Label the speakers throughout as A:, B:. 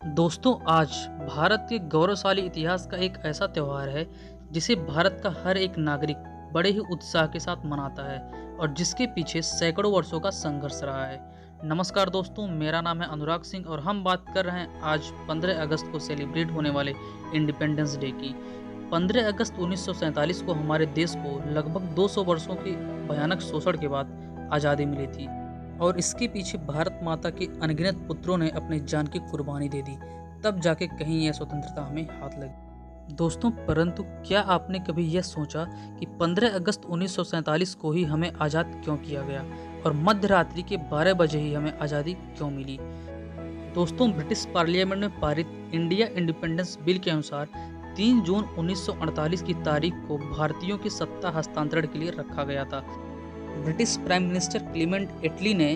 A: दोस्तों, आज भारत के गौरवशाली इतिहास का एक ऐसा त्यौहार है जिसे भारत का हर एक नागरिक बड़े ही उत्साह के साथ मनाता है और जिसके पीछे सैकड़ों वर्षों का संघर्ष रहा है। नमस्कार दोस्तों, मेरा नाम है अनुराग सिंह और हम बात कर रहे हैं आज 15 अगस्त को सेलिब्रेट होने वाले इंडिपेंडेंस डे की। 15 अगस्त 1947 को हमारे देश को लगभग 200 वर्षों के भयानक शोषण के बाद आज़ादी मिली थी और इसके पीछे भारत माता के अनगिनत पुत्रों ने अपनी जान की कुर्बानी दे दी, तब जाके कहीं यह स्वतंत्रता हमें हाथ लगी। दोस्तों, परंतु क्या आपने कभी यह सोचा कि 15 अगस्त 1947 को ही हमें आज़ाद क्यों किया गया और मध्य रात्रि के 12 बजे ही हमें आज़ादी क्यों मिली? दोस्तों, ब्रिटिश पार्लियामेंट में पारित इंडिया इंडिपेंडेंस बिल के अनुसार 3 जून 1948 की तारीख को भारतीयों की सत्ता हस्तांतरण के लिए रखा गया था। ब्रिटिश प्राइम मिनिस्टर क्लीमेंट एटली ने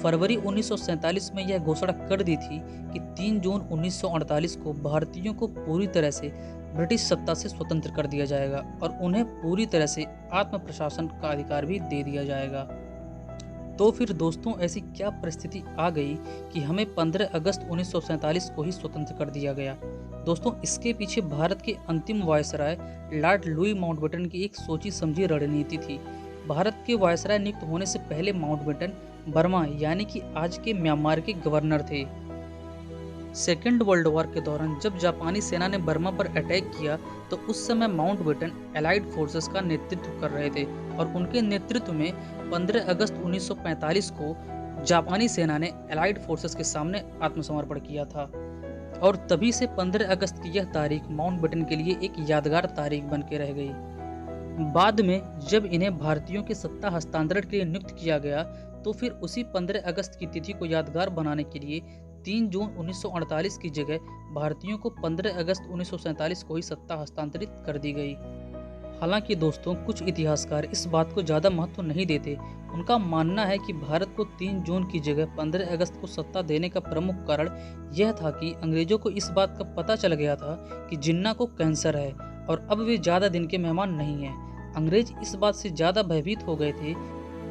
A: फरवरी 1947 में यह घोषणा कर दी थी कि 3 जून 1948 को भारतीयों को पूरी तरह से ब्रिटिश सत्ता से स्वतंत्र कर दिया जाएगा और उन्हें पूरी तरह से आत्म प्रशासन का अधिकार भी दे दिया जाएगा। तो फिर दोस्तों, ऐसी क्या परिस्थिति आ गई कि हमें 15 अगस्त 1947 को ही स्वतंत्र कर दिया गया? दोस्तों, इसके पीछे भारत के अंतिम वायसराय लॉर्ड लुई माउंटबेटन की एक सोची समझी रणनीति थी। भारत के वायसराय नियुक्त होने से पहले माउंटबेटन बर्मा यानी कि आज के म्यांमार के गवर्नर थे। सेकेंड वर्ल्ड वॉर के दौरान जब जापानी सेना ने बर्मा पर अटैक किया तो उस समय माउंटबेटन एलाइड फोर्सेस का नेतृत्व कर रहे थे और उनके नेतृत्व में 15 अगस्त 1945 को जापानी सेना ने एलाइड फोर्सेस के सामने आत्मसमर्पण किया था और तभी से 15 अगस्त की यह तारीख माउंटबेटन के लिए एक यादगार तारीख बन के रह गई। बाद में जब इन्हें भारतीयों के सत्ता हस्तांतरण के लिए नियुक्त किया गया तो फिर उसी 15 अगस्त की तिथि को यादगार बनाने के लिए 3 जून 1948 की जगह भारतीयों को 15 अगस्त 1947 को ही सत्ता हस्तांतरित कर दी गई। हालांकि दोस्तों, कुछ इतिहासकार इस बात को ज़्यादा महत्व नहीं देते। उनका मानना है कि भारत को 3 जून की जगह 15 अगस्त को सत्ता देने का प्रमुख कारण यह था कि अंग्रेजों को इस बात का पता चल गया था कि जिन्ना को कैंसर है और अब वे ज़्यादा दिन के मेहमान नहीं हैं। अंग्रेज इस बात से ज़्यादा भयभीत हो गए थे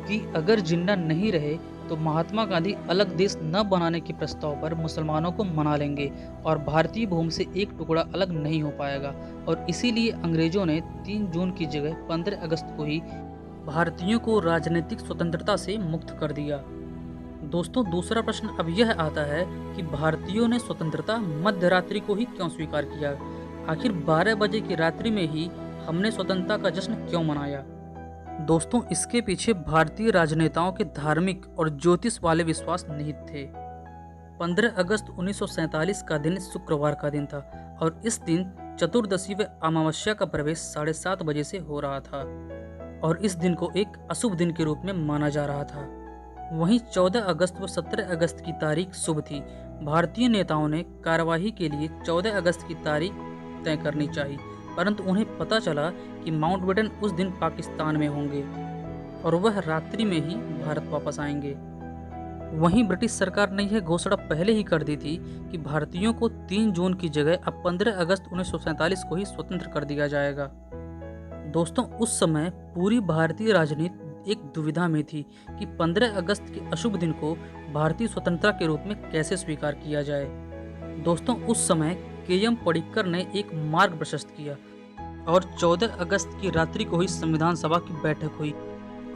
A: कि अगर जिन्ना नहीं रहे तो महात्मा गांधी अलग देश न बनाने के प्रस्ताव पर मुसलमानों को मना लेंगे और भारतीय भूमि से एक टुकड़ा अलग नहीं हो पाएगा और इसीलिए अंग्रेजों ने 3 जून की जगह 15 अगस्त को ही भारतीयों को राजनीतिक स्वतंत्रता से मुक्त कर दिया। दोस्तों, दूसरा प्रश्न अब यह आता है कि भारतीयों ने स्वतंत्रता मध्य रात्रि को ही क्यों स्वीकार किया? आखिर 12 बजे की रात्रि में ही हमने स्वतंत्रता का जश्न क्यों मनाया? दोस्तों, इसके पीछे भारतीय राजनेताओं के धार्मिक और ज्योतिष वाले विश्वास निहित थे। 15 अगस्त 1947 का दिन शुक्रवार का दिन था और इस दिन चतुर्दशी व अमावस्या का प्रवेश 7:30 बजे से हो रहा था और इस दिन को एक अशुभ दिन के रूप में माना जा रहा था। वहीं 14 अगस्त व 17 अगस्त की तारीख शुभ थी। भारतीय नेताओं ने कार्यवाही के लिए 14 अगस्त की तारीख तय करनी चाहिए, परंतु उन्हें पता चला कि माउंटबेटन उस दिन पाकिस्तान में होंगे और वह रात्रि में ही भारत वापस आएंगे। वहीं ब्रिटिश सरकार ने यह घोषणा पहले ही कर दी थी कि भारतीयों को 3 जून की जगह अब 15 अगस्त 1947 को ही स्वतंत्र कर दिया जाएगा। दोस्तों, उस समय पूरी भारतीय राजनीति एक दुविधा में थी कि 15 अगस्त के अशुभ दिन को भारतीय स्वतंत्रता के रूप में कैसे स्वीकार किया जाए। दोस्तों, उस समय के.एम. पडिक्कर ने एक मार्ग प्रशस्त किया और 14 अगस्त की रात्रि को ही संविधान सभा की बैठक हुई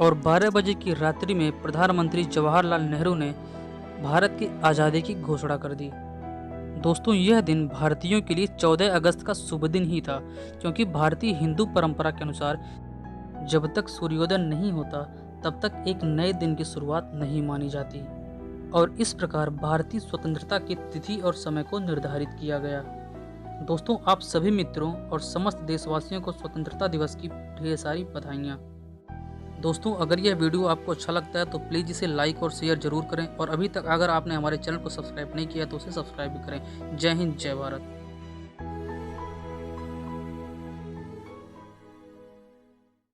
A: और 12 बजे की रात्रि में प्रधानमंत्री जवाहरलाल नेहरू ने भारत की आज़ादी की घोषणा कर दी। दोस्तों, यह दिन भारतीयों के लिए 14 अगस्त का शुभ दिन ही था, क्योंकि भारतीय हिंदू परंपरा के अनुसार जब तक सूर्योदय नहीं होता तब तक एक नए दिन की शुरुआत नहीं मानी जाती और इस प्रकार भारतीय स्वतंत्रता की तिथि और समय को निर्धारित किया गया। दोस्तों, आप सभी मित्रों और समस्त देशवासियों को स्वतंत्रता दिवस की ढेर सारी बधाइयाँ। दोस्तों, अगर यह वीडियो आपको अच्छा लगता है तो प्लीज़ इसे लाइक और शेयर जरूर करें और अभी तक अगर आपने हमारे चैनल को सब्सक्राइब नहीं किया तो उसे सब्सक्राइब भी करें। जय हिंद, जय भारत।